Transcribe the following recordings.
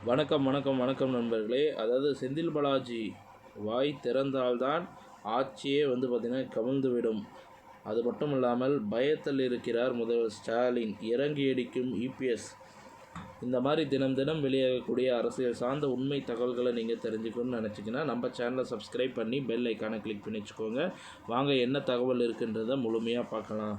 வணக்கம் வணக்கம் வணக்கம் நண்பர்களே. அதாவது செந்தில் பாலாஜி வாய் திறந்தால்தான் ஆட்சியே பார்த்திங்கன்னா கவிழ்ந்துவிடும். அது மட்டும் இல்லாமல் பயத்தில் இருக்கிறார் முதல்வர் ஸ்டாலின், இறங்கி அடிக்கும் இபிஎஸ். இந்த மாதிரி தினம் தினம் வெளியாகக்கூடிய அரசியல் சார்ந்த உண்மை தகவல்களை நீங்கள் தெரிஞ்சுக்கணும்னு நினச்சிங்கன்னா நம்ம சேனலை சப்ஸ்கிரைப் பண்ணி பெல் ஐக்கானை கிளிக் பண்ணி வச்சுக்கோங்க. வாங்க என்ன தகவல் இருக்குன்றதை முழுமையாக பார்க்கலாம்.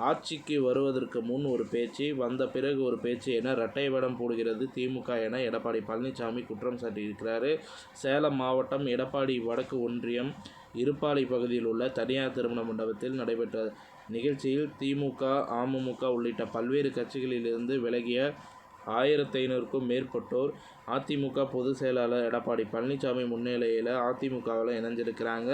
ஆட்சிக்கு வருவதற்கு முன் ஒரு பேச்சு, வந்த பிறகு ஒரு பேச்சு என இரட்டை வேடம் போடுகிறது திமுக என எடப்பாடி பழனிசாமி குற்றம் சாட்டியிருக்கிறார். சேலம் மாவட்டம் எடப்பாடி வடக்கு ஒன்றியம் இருப்பாளி பகுதியில் உள்ள தனியார் திருமண மண்டபத்தில் நடைபெற்ற நிகழ்ச்சியில் திமுக, அமமுக உள்ளிட்ட பல்வேறு கட்சிகளிலிருந்து விலகிய 1500க்கும் மேற்பட்டோர் அதிமுக பொதுச் செயலாளர் எடப்பாடி பழனிசாமி முன்னிலையில் அதிமுகவில் இணைஞ்சிருக்கிறாங்க.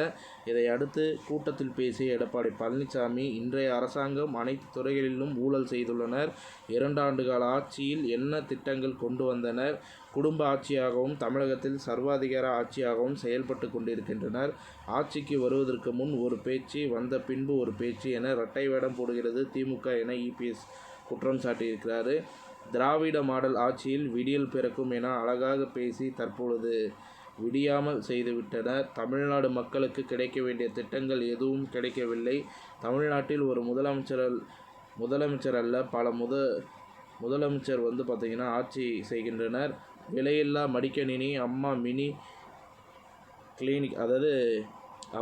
இதை அடுத்து கூட்டத்தில் பேசிய எடப்பாடி பழனிசாமி, இன்றைய அரசாங்கம் அனைத்து துறைகளிலும் ஊழல் செய்துள்ளனர். 2 ஆண்டுகால ஆட்சியில் என்ன திட்டங்கள் கொண்டு வந்தனர்? குடும்ப ஆட்சியாகவும் தமிழகத்தில் சர்வாதிகார ஆட்சியாகவும் செயல்பட்டு கொண்டிருக்கின்றனர். ஆட்சிக்கு வருவதற்கு முன் ஒரு பேச்சு, வந்த பின்பு ஒரு பேச்சு என இரட்டை வேடம் போடுகிறது திமுக என இபிஎஸ் குற்றம் சாட்டியிருக்கிறார். திராவிட மாடல் ஆட்சியில் விடியல் பிறக்கும் என அழகாக பேசி தற்பொழுது விடியாமல் செய்துவிட்டனர். தமிழ்நாடு மக்களுக்கு கிடைக்க வேண்டிய திட்டங்கள் எதுவும் கிடைக்கவில்லை. தமிழ்நாட்டில் ஒரு முதலமைச்சர் அல்ல பல முதலமைச்சர் பார்த்திங்கன்னா ஆட்சி செய்கின்றனர். விலையில்லா மடிக்கணினி, அம்மா மினி கிளினிக், அதாவது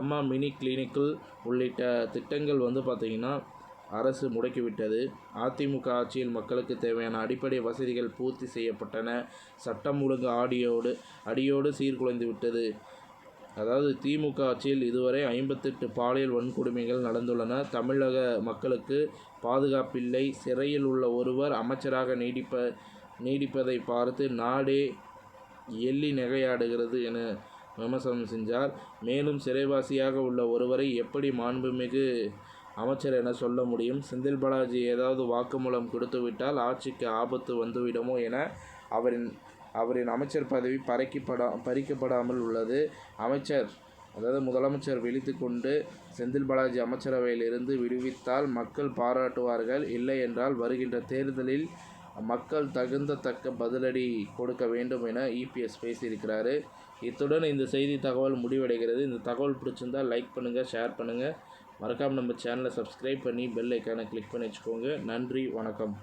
அம்மா மினி கிளினிக்குகள் உள்ளிட்ட திட்டங்கள் பார்த்திங்கன்னா அரசு முடக்கிவிட்டது. அதிமுக ஆட்சியில் மக்களுக்கு தேவையான அடிப்படை வசதிகள் பூர்த்தி செய்யப்பட்டன. சட்டம் ஒழுங்கு அடியோடு சீர்குலைந்து விட்டது. அதாவது திமுக ஆட்சியில் இதுவரை 58 பாலியல் வன்கொடுமைகள் நடந்துள்ளன. தமிழக மக்களுக்கு பாதுகாப்பில்லை. சிறையில் உள்ள ஒருவர் அமைச்சராக நீடிப்பதை பார்த்து நாடே எள்ளி நகையாடுகிறது என விமர்சனம் செஞ்சார். மேலும் சிறைவாசியாக உள்ள ஒருவரை எப்படி மாண்புமிகு அமைச்சர் என சொல்ல முடியும்? செந்தில் பாலாஜி ஏதாவது வாக்குமூலம் கொடுத்துவிட்டால் ஆட்சிக்கு ஆபத்து வந்துவிடுமோ என அவரின் அமைச்சர் பதவி பறிக்கப்படாமல் உள்ளது. முதலமைச்சர் விழித்து கொண்டு செந்தில் பாலாஜி அமைச்சரவையில் இருந்து விடுவித்தால் மக்கள் பாராட்டுவார்கள். இல்லை என்றால் வருகின்ற தேர்தலில் மக்கள் தக்க பதிலடி கொடுக்க வேண்டும் என இபிஎஸ் பேசியிருக்கிறாரு. இத்துடன் இந்த செய்தி தகவல் முடிவடைகிறது. இந்த தகவல் பிடிச்சிருந்தால் லைக் பண்ணுங்கள், ஷேர் பண்ணுங்கள். மறக்காமல் நம்ம சேனலை சப்ஸ்கிரைப் பண்ணி பெல் ஐக்கானை கிளிக் பண்ணி வச்சுக்கோங்க. நன்றி, வணக்கம்.